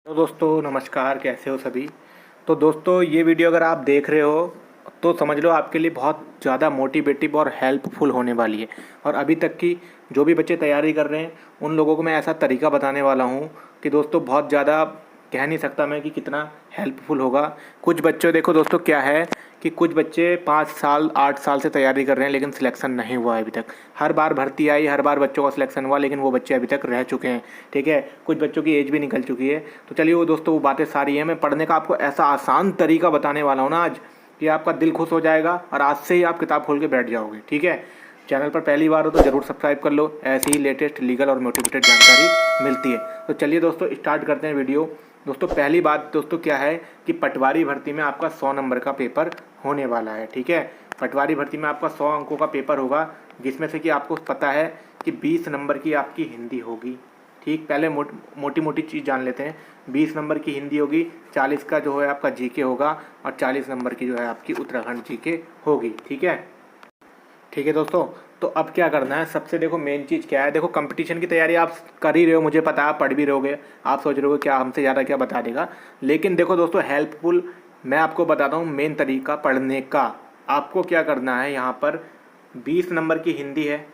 तो दोस्तों नमस्कार, कैसे हो सभी। तो दोस्तों ये वीडियो अगर आप देख रहे हो तो समझ लो आपके लिए बहुत ज़्यादा मोटिवेटिव और हेल्पफुल होने वाली है। और अभी तक की जो भी बच्चे तैयारी कर रहे हैं उन लोगों को मैं ऐसा तरीका बताने वाला हूँ कि दोस्तों बहुत ज़्यादा कह नहीं सकता मैं कि कितना हेल्पफुल होगा। कुछ बच्चों देखो दोस्तों क्या है कि कुछ बच्चे 5 साल 8 साल से तैयारी कर रहे हैं लेकिन सिलेक्शन नहीं हुआ है अभी तक। हर बार भर्ती आई, हर बार बच्चों का सिलेक्शन हुआ लेकिन वो बच्चे अभी तक रह चुके हैं। ठीक है, कुछ बच्चों की एज भी निकल चुकी है। तो चलिए वो दोस्तों वो बातें सारी हैं, मैं पढ़ने का आपको ऐसा आसान तरीका बताने वाला हूँ ना आज कि आपका दिल खुश हो जाएगा और आज से ही आप किताब खोल के बैठ जाओगे। ठीक है, चैनल पर पहली बार हो तो ज़रूर सब्सक्राइब कर लो, ऐसी ही लेटेस्ट लीगल और मोटिवेटेड जानकारी मिलती है। तो चलिए दोस्तों स्टार्ट करते हैं वीडियो। दोस्तों पहली बात दोस्तों क्या है कि पटवारी भर्ती में आपका 100 नंबर का पेपर होने वाला है। ठीक है, पटवारी भर्ती में आपका 100 अंकों का पेपर होगा जिसमें से कि आपको पता है कि 20 नंबर की आपकी हिंदी होगी। ठीक, पहले मोटी मोटी चीज़ जान लेते हैं। 20 नंबर की हिंदी होगी, 40 का जो है आपका जीके होगा और 40 नंबर की जो है आपकी उत्तराखंड जीके होगी। ठीक है, ठीक है दोस्तों। तो अब क्या करना है, सबसे देखो मेन चीज़ क्या है। देखो कंपटीशन की तैयारी आप कर ही रहे हो, मुझे पता है, आप पढ़ भी रहोगे। आप सोच रहे हो क्या हमसे ज़्यादा क्या बता देगा, लेकिन देखो दोस्तों हेल्पफुल मैं आपको बताता हूँ मेन तरीका पढ़ने का। आपको क्या करना है, यहाँ पर 20 नंबर की हिंदी है,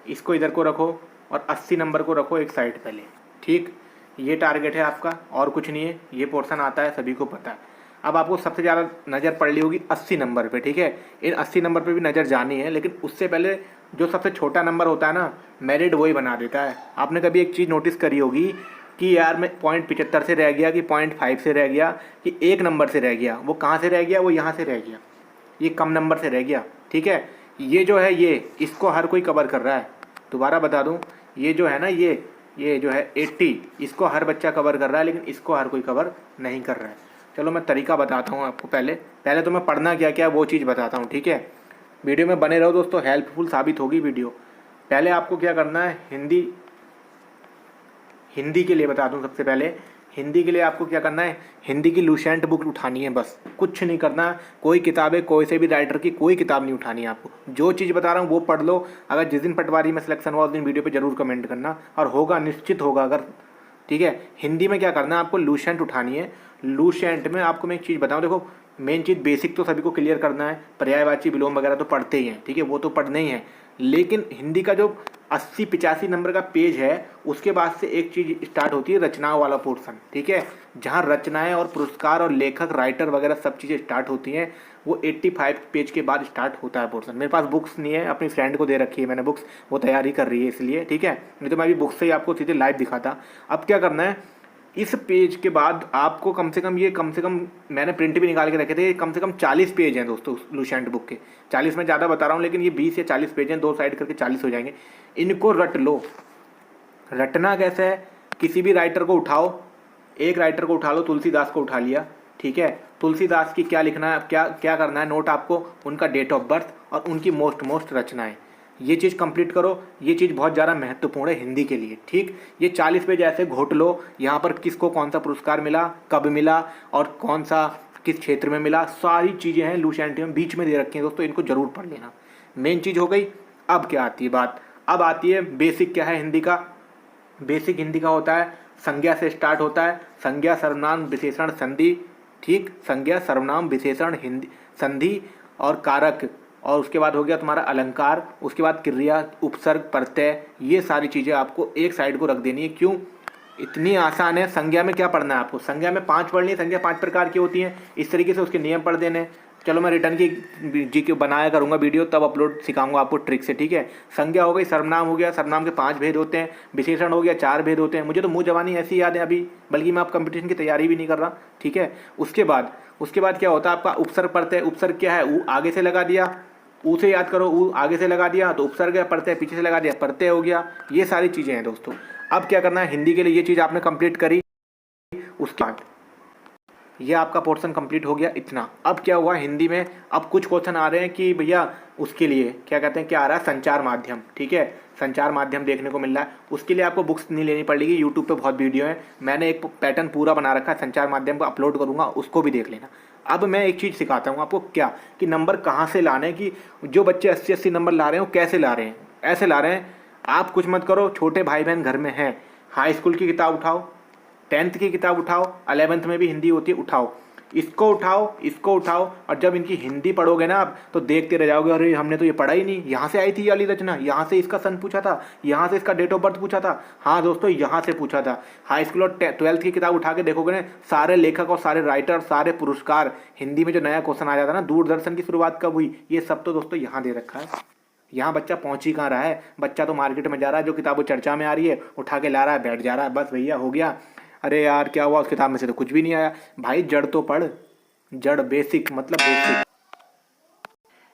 इसको इधर को रखो और 80 नंबर को रखो एक साइड पहले। ठीक, ये टारगेट है आपका और कुछ नहीं है। ये पोर्शन आता है, सभी को पता है। अब आपको सबसे ज़्यादा नज़र पड़ ली होगी 80 नंबर पे। ठीक है, इन 80 नंबर पे भी नज़र जानी है, लेकिन उससे पहले जो सबसे छोटा नंबर होता है ना, मेरिट वही बना देता है। आपने कभी एक चीज़ नोटिस करी होगी कि यार मैं .75 से रह गया, कि .5 से रह गया, कि 1 नंबर से रह गया। वो कहाँ से रह गया, वो यहाँ से रह गया, ये कम नंबर से रह गया। ठीक है, ये जो है ये इसको हर कोई कवर कर रहा है। दोबारा बता दूं, ये जो है ना ये जो है 80, इसको हर बच्चा कवर कर रहा है लेकिन इसको हर कोई कवर नहीं कर रहा है। चलो मैं तरीका बताता हूँ आपको। पहले पहले तो मैं पढ़ना क्या क्या वो चीज़ बताता हूँ। ठीक है, वीडियो में बने रहो दोस्तों, हेल्पफुल साबित होगी वीडियो। पहले आपको क्या करना है, हिंदी हिंदी के लिए बता दूं। सबसे पहले हिंदी के लिए आपको क्या करना है, हिंदी की लुसेंट बुक उठानी है, बस कुछ नहीं करना। कोई किताबें कोई से भी राइटर की कोई किताब नहीं उठानी है आपको। जो चीज़ बता रहा हूँ वो पढ़ लो। अगर जिस दिन पटवारी में सिलेक्शन हुआ उस दिन वीडियो पे जरूर कमेंट करना, और होगा, निश्चित होगा अगर। ठीक है, हिंदी में क्या करना है, आपको लुसेंट उठानी है। लुसेंट में आपको मैं एक चीज़ बताऊँ, देखो मेन चीज़ बेसिक तो सभी को क्लियर करना है, पर्यायवाची विलोम वगैरह तो पढ़ते ही हैं। ठीक है, वो तो पढ़ने ही है, लेकिन हिंदी का जो 80-85 नंबर का पेज है उसके बाद से एक चीज़ स्टार्ट होती है, रचनाओं वाला पोर्शन। ठीक है, जहाँ रचनाएं और पुरस्कार और लेखक राइटर वगैरह सब चीज़ें स्टार्ट होती हैं, वो 85 पेज के बाद स्टार्ट होता है पोर्शन। मेरे पास बुक्स नहीं है, अपनी फ्रेंड को दे रखी है मैंने बुक्स, वो तैयारी कर रही है इसलिए। ठीक है, नहीं तो मैं भी बुक्स से ही आपको सीधे लाइव दिखाता। अब क्या करना है, इस पेज के बाद आपको कम से कम मैंने प्रिंट भी निकाल के रखे थे, कम से कम 40 पेज हैं दोस्तों लुसेंट बुक के। 40 में ज़्यादा बता रहा हूँ लेकिन ये 20 या 40 पेज हैं, दो साइड करके 40 हो जाएंगे। इनको रट लो। रटना कैसे है, किसी भी राइटर को उठाओ, एक राइटर को उठा लो, तुलसीदास को उठा लिया। ठीक है, तुलसीदास की क्या लिखना है, क्या क्या करना है नोट आपको, उनका डेट ऑफ बर्थ और उनकी मोस्ट रचनाएं, ये चीज़ कंप्लीट करो। ये चीज़ बहुत ज़्यादा महत्वपूर्ण है हिंदी के लिए। ठीक, ये 40 पेज ऐसे घोट लो, यहाँ पर किसको कौन सा पुरस्कार मिला, कब मिला और कौन सा किस क्षेत्र में मिला, सारी चीज़ें हैं लुसेंट में बीच में दे रखी हैं दोस्तों, इनको जरूर पढ़ लेना। मेन चीज़ हो गई। अब क्या आती है बात, अब आती है बेसिक। क्या है हिंदी का बेसिक, हिंदी का होता है संज्ञा से स्टार्ट होता है, संज्ञा सर्वनाम विशेषण संधि। ठीक, संज्ञा सर्वनाम विशेषण हिंदी संधि और कारक, और उसके बाद हो गया तुम्हारा अलंकार, उसके बाद क्रिया उपसर्ग प्रत्यय, ये सारी चीज़ें आपको एक साइड को रख देनी है। क्यों, इतनी आसान है। संज्ञा में क्या पढ़ना है आपको, संज्ञा में 5 पढ़नी है। संज्ञा 5 प्रकार की होती हैं, इस तरीके से उसके नियम पढ़ देने। चलो मैं रिटर्न की जी के बनाया करूँगा वीडियो, तब अपलोड सिखाऊंगा आपको ट्रिक से। ठीक है, संज्ञा हो गई, सर्वनाम हो गया, सर्वनाम के 5 भेद होते हैं, विशेषण हो गया 4 भेद होते हैं। मुझे तो मुँह जबानी ऐसी याद है अभी, बल्कि मैं आप कंपटीशन की तैयारी भी नहीं कर रहा। ठीक है, उसके बाद क्या होता है आपका उपसर्ग प्रत्यय। उपसर्ग क्या है, ऊ आगे से लगा दिया, ऊ से याद करो, ऊ आगे से लगा दिया तो उपसर्ग है, प्रत्यय पीछे से लगा दिया प्रत्यय हो गया। ये सारी चीज़ें हैं दोस्तों। अब क्या करना है, हिंदी के लिए ये चीज़ आपने कंप्लीट करी, उसके बाद ये आपका पोर्शन कंप्लीट हो गया इतना। अब क्या हुआ हिंदी में, अब कुछ क्वेश्चन आ रहे हैं कि भैया उसके लिए क्या कहते हैं, क्या आ रहा है, संचार माध्यम। ठीक है, संचार माध्यम देखने को मिल रहा है, उसके लिए आपको बुक्स नहीं लेनी पड़ेगी, यूट्यूब पे बहुत वीडियो है, मैंने एक पैटर्न पूरा बना रखा है, संचार माध्यम को अपलोड करूँगा, उसको भी देख लेना। अब मैं एक चीज़ सिखाता हूँ आपको, क्या कि नंबर कहाँ से लाने, कि जो बच्चे 80-80 नंबर ला रहे हैं वो कैसे ला रहे हैं। ऐसे ला रहे हैं, आप कुछ मत करो, छोटे भाई बहन घर में हैं, हाई स्कूल की किताब उठाओ, 10th की किताब उठाओ, 11th में भी हिंदी होती है, उठाओ, इसको उठाओ, इसको उठाओ, और जब इनकी हिंदी पढ़ोगे ना आप तो देखते रह जाओगे, अरे हमने तो ये पढ़ा ही नहीं, यहाँ से आई थी ये वाली रचना, यहाँ से इसका सन पूछा था, यहाँ से इसका डेट ऑफ बर्थ पूछा था। हाँ दोस्तों, यहाँ से पूछा था। हाई स्कूल और 12th की किताब उठा के देखोगे ना, सारे लेखक और सारे राइटर, सारे पुरस्कार, हिंदी में जो नया क्वेश्चन आ जाता है ना, दूरदर्शन की शुरुआत कब हुई, ये सब तो दोस्तों यहाँ दे रखा है। यहाँ बच्चा पहुँच ही कहाँ रहा है, बच्चा तो मार्केट में जा रहा है, जो किताबें चर्चा में आ रही है उठा के ला रहा है, बैठ जा रहा है, बस भैया हो गया। अरे यार क्या हुआ, उस किताब में से तो कुछ भी नहीं आया। भाई जड़ तो पढ़, जड़, बेसिक मतलब बेसिक।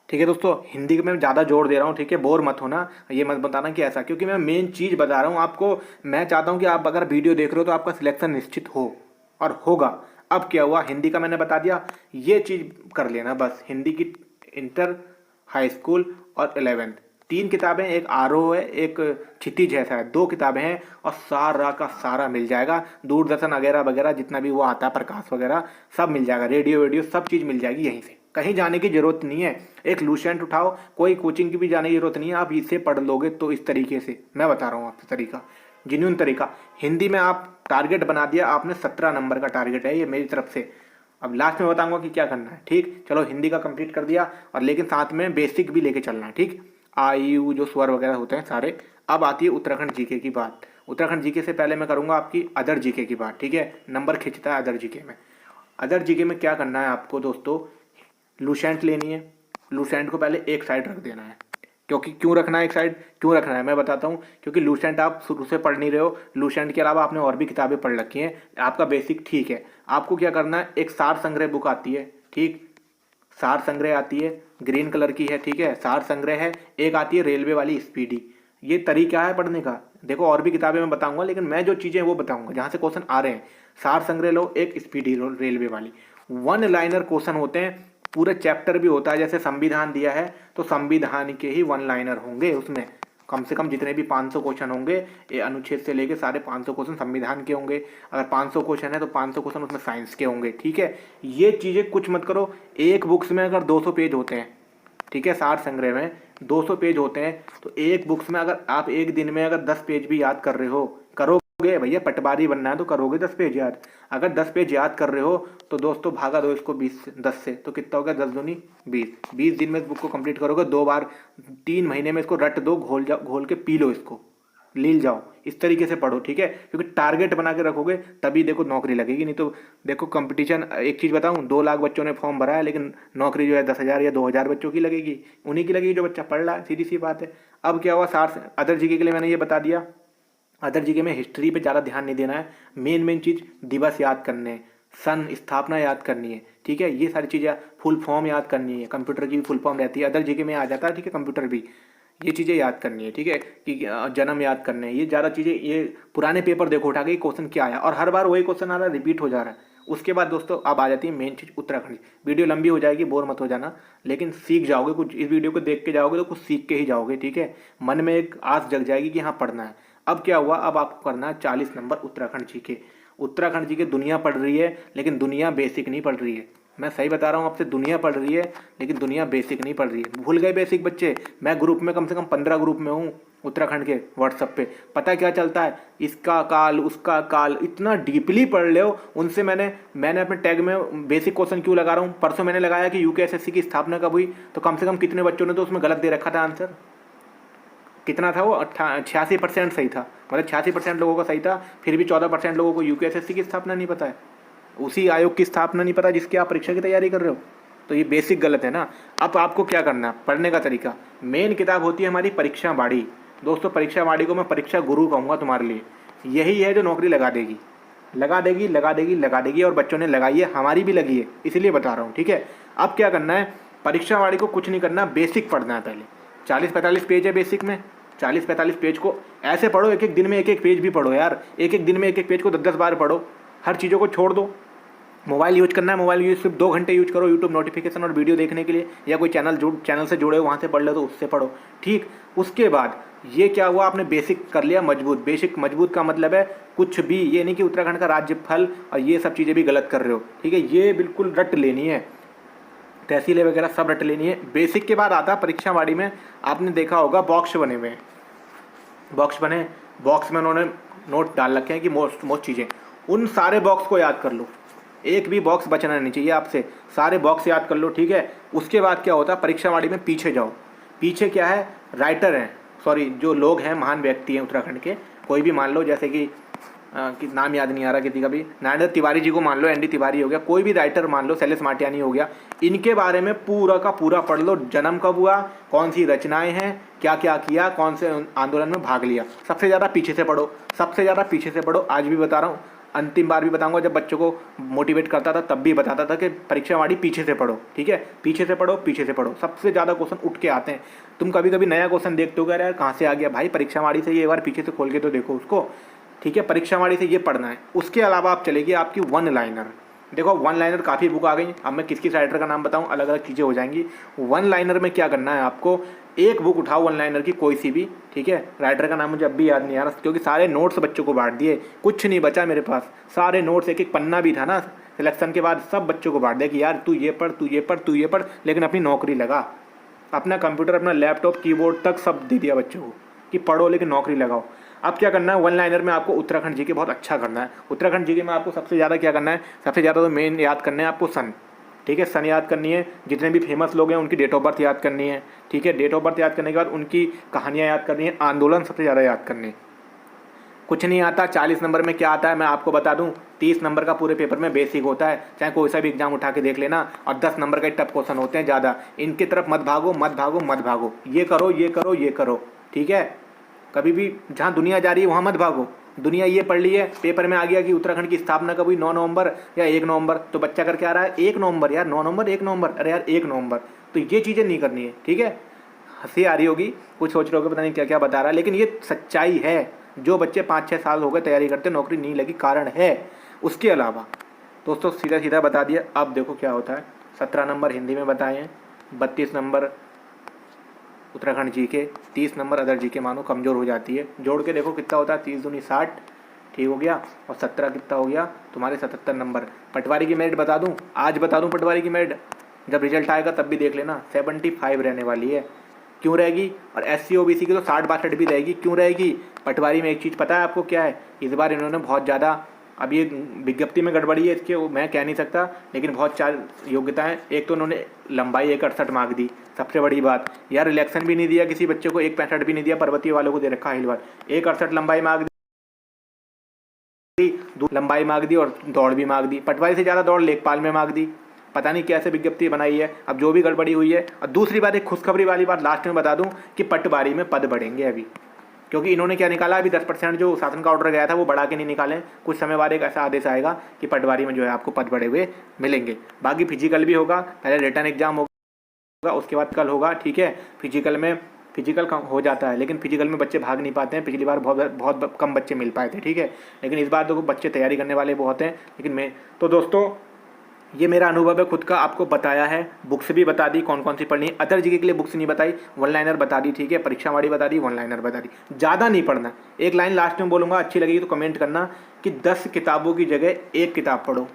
ठीक है दोस्तों, हिंदी में ज़्यादा जोर दे रहा हूँ, ठीक है, बोर मत होना, ये मत बताना कि ऐसा, क्योंकि मैं मेन चीज़ बता रहा हूँ आपको। मैं चाहता हूँ कि आप अगर वीडियो देख रहे हो तो आपका सिलेक्शन निश्चित हो और होगा। अब क्या हुआ, हिंदी का मैंने बता दिया, ये चीज़ कर लेना बस। हिंदी की इंटर, हाई स्कूल और 11th 3 किताबें, एक आरओ है, एक क्षितिज है, शायद 2 किताबें हैं, और सारा का सारा मिल जाएगा। दूरदर्शन वगैरह वगैरह जितना भी वो आता है, प्रकाश वगैरह सब मिल जाएगा, रेडियो वेडियो सब चीज़ मिल जाएगी यहीं से, कहीं जाने की ज़रूरत नहीं है। एक लूसेंट उठाओ, कोई कोचिंग की भी जाने की ज़रूरत नहीं है, आप इससे पढ़ लोगे तो इस तरीके से मैं बता रहा हूँ आपसे तरीका, जेन्युइन तरीका। हिंदी में आप टारगेट बना दिया आपने, 17 नंबर का टारगेट है ये मेरी तरफ से। अब लास्ट में बताऊंगा कि क्या करना है, ठीक। चलो हिंदी का कंप्लीट कर दिया, और लेकिन साथ में बेसिक भी लेके चलना है, ठीक। आ यू जो स्वर वगैरह होते हैं सारे। अब आती है उत्तराखंड जीके की बात। उत्तराखंड जीके से पहले मैं करूंगा आपकी अदर जीके की बात, ठीक है। नंबर खिंचता है अदर जीके में। अदर जीके में क्या करना है आपको दोस्तों, लूसेंट लेनी है। लूसेंट को पहले एक साइड रख देना है, क्योंकि क्यों रखना है एक साइड, क्यों रखना है मैं बताता हूँ। क्योंकि लूसेंट आप शुरू से पढ़ नहीं रहे हो, लूसेंट के अलावा आपने और भी किताबें पढ़ रखी हैं, आपका बेसिक ठीक है। आपको क्या करना है, एक सार संग्रह बुक आती है, ठीक, सार संग्रह आती है, ग्रीन कलर की है, ठीक है, सार संग्रह है। एक आती है रेलवे वाली स्पीडी। ये तरीका है पढ़ने का, देखो और भी किताबें मैं बताऊंगा, लेकिन मैं जो चीज़ें वो बताऊंगा जहाँ से क्वेश्चन आ रहे हैं। सार संग्रह लो, एक स्पीडी लो रेलवे वाली। 1 लाइनर क्वेश्चन होते हैं, पूरे चैप्टर भी होता है, जैसे संविधान दिया है तो संविधान के ही 1 लाइनर होंगे उसमें। कम से कम जितने भी 500 क्वेश्चन होंगे, ये अनुच्छेद से लेके सारे 500 क्वेश्चन संविधान के होंगे। अगर 500 क्वेश्चन है तो 500 क्वेश्चन उसमें साइंस के होंगे, ठीक है। ये चीज़ें कुछ मत करो। एक बुक्स में अगर 200 पेज होते हैं, ठीक है, सार संग्रह में 200 पेज होते हैं, तो एक बुक्स में अगर आप एक दिन में अगर 10 पेज भी याद कर रहे हो, करोगे भैया, पटवारी बनना है तो करोगे 10 पेज याद। अगर 10 पेज याद कर रहे हो तो दोस्तों भागा दो इसको 10 से, तो कितना हो गया, 10 दूनी 20 दिन में इस बुक को कंप्लीट करोगे। 2 बार 3 महीने में इसको रट दो, घोल के पी लो, इसको लील जाओ, इस तरीके से पढ़ो, ठीक है। क्योंकि टारगेट बना के रखोगे तभी देखो नौकरी लगेगी, नहीं तो देखो कंपटीशन। एक चीज़ बताऊं, 2 लाख बच्चों ने फॉर्म भरा है, लेकिन नौकरी जो है 10,000 या 2,000 बच्चों की लगेगी, उन्हीं की लगेगी जो बच्चा पढ़ रहा है, सीधी सी बात है। अब क्या हुआ, सार अदर जीके के लिए मैंने ये बता दिया। अदर जीके में हिस्ट्री पे ज़्यादा ध्यान नहीं देना है, मेन चीज़ दिवस याद करने हैं, सन स्थापना याद करनी है, ठीक है। ये सारी चीज़ें, फुल फॉर्म याद करनी है, कंप्यूटर की भी फुल फॉर्म रहती है, अदर जीके में आ जाता है, ठीक है, कंप्यूटर भी। ये चीज़ें याद करनी है, ठीक है, कि जन्म याद करने हैं, ये ज़्यादा चीज़ें। ये पुराने पेपर देखो उठा के क्वेश्चन क्या आया, और हर बार वही क्वेश्चन आ रहा है, रिपीट हो जा रहा है। उसके बाद दोस्तों अब आ जाती है मेन चीज़, उत्तराखंड। वीडियो लंबी हो जाएगी, बोर मत हो जाना, लेकिन सीख जाओगे कुछ। इस वीडियो को देख के जाओगे तो कुछ सीख के ही जाओगे, ठीक है। मन में एक आस जग जाएगी कि हाँ पढ़ना है। अब क्या हुआ, अब आपको करना है 40 नंबर उत्तराखंड जी के। उत्तराखंड जी के दुनिया पढ़ रही है, लेकिन दुनिया बेसिक नहीं पढ़ रही है। मैं सही बता रहा हूँ आपसे, दुनिया पढ़ रही है लेकिन दुनिया बेसिक नहीं पढ़ रही है। भूल गए बेसिक बच्चे। मैं ग्रुप में कम से कम 15 ग्रुप में हूँ उत्तराखंड के व्हाट्सएप पे। पता क्या चलता है, इसका काल उसका काल, इतना डीपली पढ़ ले हो उनसे। मैंने अपने टैग में बेसिक क्वेश्चन क्यों लगा रहा हूँ, परसों मैंने लगाया कि यूकेएसएससी की स्थापना कब हुई, तो कम से कम कितने बच्चों ने तो उसमें गलत दे रखा था आंसर। कितना था वो, 86% सही था, मतलब 86% लोगों का सही था। फिर भी 14% लोगों को यूकेएसएससी की स्थापना नहीं पता है, उसी आयोग की स्थापना नहीं पता जिसकी आप परीक्षा की तैयारी कर रहे हो। तो ये बेसिक गलत है ना। अब आपको क्या करना है, पढ़ने का तरीका। मेन किताब होती है हमारी परीक्षा वाड़ी। दोस्तों परीक्षा वाड़ी को मैं परीक्षा गुरु कहूँगा तुम्हारे लिए। यही है जो नौकरी लगा देगी, लगा देगी, लगा देगी, लगा देगी। और बच्चों ने लगाई है, हमारी भी लगी है, इसीलिए बता रहा हूँ, ठीक है। अब क्या करना है, परीक्षा वाड़ी को कुछ नहीं करना, बेसिक पढ़ना है पहले। 40-45 पेज है बेसिक में। 40-45 पेज को ऐसे पढ़ो, एक एक दिन में एक एक पेज भी पढ़ो यार। एक एक दिन में एक एक पेज को 10-10 बार पढ़ो। हर चीज़ों को छोड़ दो। मोबाइल यूज करना है, मोबाइल यूज सिर्फ 2 घंटे यूज करो यूट्यूब नोटिफिकेशन और वीडियो देखने के लिए, या कोई चैनल से जुड़े हो वहाँ से पढ़ लो तो उससे पढ़ो, ठीक। उसके बाद ये क्या हुआ, आपने बेसिक कर लिया मजबूत। बेसिक मजबूत का मतलब है कुछ भी ये नहीं कि उत्तराखंड का राज्यफल और ये सब चीज़ें भी गलत कर रहे हो, ठीक है। ये बिल्कुल रट लेनी है, तहसीलें वगैरह सब रट लेनी है। बेसिक के बाद आता परीक्षा वाड़ी में, आपने देखा होगा बॉक्स बने हुए हैं, बॉक्स में उन्होंने नोट डाल रखे हैं कि मोस्ट चीज़ें। उन सारे बॉक्स को याद कर लो, एक भी बॉक्स बचना नहीं चाहिए आपसे, सारे बॉक्स याद कर लो, ठीक है। उसके बाद क्या होता है, परीक्षावाड़ी में पीछे जाओ। पीछे क्या है, राइटर हैं, सॉरी जो लोग हैं, महान व्यक्ति हैं उत्तराखंड के, कोई भी मान लो, जैसे कि नाम याद नहीं आ रहा किसी का भी, नारायण तिवारी जी को मान लो, एनडी तिवारी हो गया, कोई भी राइटर मान लो, शैलेश माटियानी हो गया, इनके बारे में पूरा का पूरा पढ़ लो। जन्म कब हुआ, कौन सी रचनाएं हैं, क्या क्या किया, कौन से आंदोलन में भाग लिया, सबसे ज़्यादा पीछे से पढ़ो, सबसे ज़्यादा पीछे से पढ़ो। आज भी बता रहा हूँ, अंतिम बार भी बताऊंगा, जब बच्चों को मोटिवेट करता था तब भी बताता था कि परीक्षावाड़ी पीछे से पढ़ो, ठीक है, पीछे से पढ़ो, पीछे से पढ़ो, सबसे ज़्यादा क्वेश्चन उठ के आते हैं। तुम कभी कभी नया क्वेश्चन देखते हो, यार कहाँ से आ गया भाई, परीक्षावाड़ी से ये एक बार पीछे से खोल के तो देखो उसको, ठीक है, परीक्षावाड़ी से ये पढ़ना है। उसके अलावा आप चलेगी आपकी वन लाइनर। देखो वन लाइनर काफ़ी बुक आ गई, अब मैं किस किस राइटर का नाम बताऊं, अलग अलग चीज़ें हो जाएंगी। वन लाइनर में क्या करना है आपको, एक बुक उठाओ वन लाइनर की कोई सी भी, ठीक है, राइटर का नाम मुझे अब भी याद नहीं आ रहा, क्योंकि सारे नोट्स बच्चों को बांट दिए, कुछ नहीं बचा मेरे पास, सारे नोट्स, एक एक पन्ना भी था ना सिलेक्शन के बाद, सब बच्चों को बांट दिया कि यार तू ये पढ़, तू ये पढ़, तू ये पढ़, लेकिन अपनी नौकरी लगा, अपना कंप्यूटर, अपना लैपटॉप, कीबोर्ड तक सब दे दिया बच्चों को कि पढ़ो लेकिन नौकरी लगाओ। अब क्या करना है, वन लाइनर में आपको उत्तराखंड जीके बहुत अच्छा करना है। उत्तराखंड जीके में आपको सबसे ज़्यादा क्या करना है, सबसे ज़्यादा तो मेन याद करना है आपको सन, ठीक है, सन याद करनी है, जितने भी फेमस लोग हैं उनकी डेट ऑफ बर्थ याद करनी है, ठीक है, डेट ऑफ बर्थ याद करने के बाद उनकी कहानियाँ याद करनी है, आंदोलन सबसे ज़्यादा याद करने। कुछ नहीं आता, 40 नंबर में क्या आता है मैं आपको बता दूं, 30 नंबर का पूरे पेपर में बेसिक होता है, चाहे कोई सा भी एग्जाम उठा के देख लेना, और 10 नंबर का टफ क्वेश्चन होते हैं ज़्यादा। इनकी तरफ मत भागो, मत भागो, मत भागो, ये करो, ये करो, ये करो, ठीक है। कभी भी जहाँ दुनिया जा रही है वहाँ मत भागो। दुनिया ये पढ़ ली है, पेपर में आ गया कि उत्तराखंड की स्थापना कब हुई, 9 नवंबर या 1 नवंबर, तो बच्चा करके आ रहा है 1 नवंबर, यार 9 नवंबर, 1 नवंबर, अरे यार 1 नवंबर। तो ये चीज़ें नहीं करनी है, ठीक है। हंसी आ रही होगी, कुछ सोच रहे होगे पता नहीं क्या क्या बता रहा है, लेकिन ये सच्चाई है। जो बच्चे 5-6 साल हो गए तैयारी करते, नौकरी नहीं लगी, कारण है। उसके अलावा दोस्तों सीधा सीधा बता दिया। अब देखो क्या होता है, 17 नंबर हिंदी में बताए हैं, 32 नंबर उत्तराखंड जी के, 30 नंबर अदर जी के, मानो कमज़ोर हो जाती है, जोड़ के देखो कितना होता है, 30 दूनी 60, ठीक हो गया, और 17 कितना हो गया तुम्हारे 77 नंबर। पटवारी की मेरिट बता दूं, आज बता दूं पटवारी की मेरिट, जब रिजल्ट आएगा तब भी देख लेना, 75 रहने वाली है। क्यों रहेगी, और SC OBC की तो 60-62 भी रहेगी, क्यों रहेगी। पटवारी में एक चीज़ पता है आपको क्या है, इस बार इन्होंने बहुत ज़्यादा, अब ये विज्ञप्ति में गड़बड़ी है इसके, मैं कह नहीं सकता, लेकिन बहुत 4 योग्यताएं। एक तो उन्होंने लंबाई 168 मांग दी, सबसे बड़ी बात यार, रिलैक्सन भी नहीं दिया किसी बच्चे को, 165 भी नहीं दिया, पर्वतीय वालों को दे रखा है बार, 168 लंबाई मांग दी, लंबाई मांग दी, और दौड़ भी मांग दी। पटवारी से ज़्यादा दौड़ लेखपाल में मांग दी, पता नहीं कैसे विज्ञप्ति बनाई है, अब जो भी गड़बड़ी हुई है। और दूसरी बात, एक खुशखबरी वाली बात लास्ट में बता दूं कि पटवारी में पद बढ़ेंगे अभी, क्योंकि इन्होंने क्या निकाला, अभी 10% जो शासन का ऑर्डर गया था वो बढ़ा के नहीं निकालें, कुछ समय बाद एक ऐसा आदेश आएगा कि पटवारी में जो है आपको पद बढ़े हुए मिलेंगे। बाकी फिजिकल भी होगा, पहले रिटर्न एग्जाम होगा, उसके बाद कल होगा, ठीक है। फिजिकल कम हो जाता है, लेकिन फिजिकल में बच्चे भाग नहीं पाते हैं, पिछली बार बहुत कम बच्चे मिल पाए थे, ठीक है, लेकिन इस बार तो बच्चे तैयारी करने वाले बहुत हैं। लेकिन तो दोस्तों ये मेरा अनुभव है खुद का, आपको बताया है, बुक्स भी बता दी कौन कौन सी पढ़नी है, अदर जीके के लिए बुक्स नहीं बताई, वन लाइनर बता दी, ठीक है, परीक्षावाड़ी बता दी, वन लाइनर बता दी, ज़्यादा नहीं पढ़ना। एक लाइन लास्ट में बोलूँगा, अच्छी लगेगी तो कमेंट करना कि 10 किताबों की जगह एक किताब पढ़ो,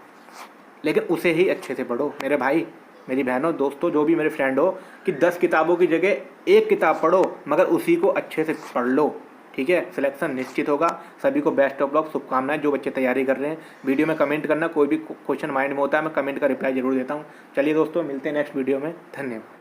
लेकिन उसे ही अच्छे से पढ़ो मेरे भाई, मेरी बहनों, दोस्तों, जो भी मेरे फ्रेंड हो, कि 10 किताबों की जगह एक किताब पढ़ो, मगर उसी को अच्छे से पढ़ लो, ठीक है। सिलेक्शन निश्चित होगा। सभी को बेस्ट ऑफ लक, शुभकामनाएं जो बच्चे तैयारी कर रहे हैं। वीडियो में कमेंट करना, कोई भी क्वेश्चन माइंड में होता है मैं कमेंट का रिप्लाई जरूर देता हूं। चलिए दोस्तों, मिलते हैं नेक्स्ट वीडियो में, धन्यवाद।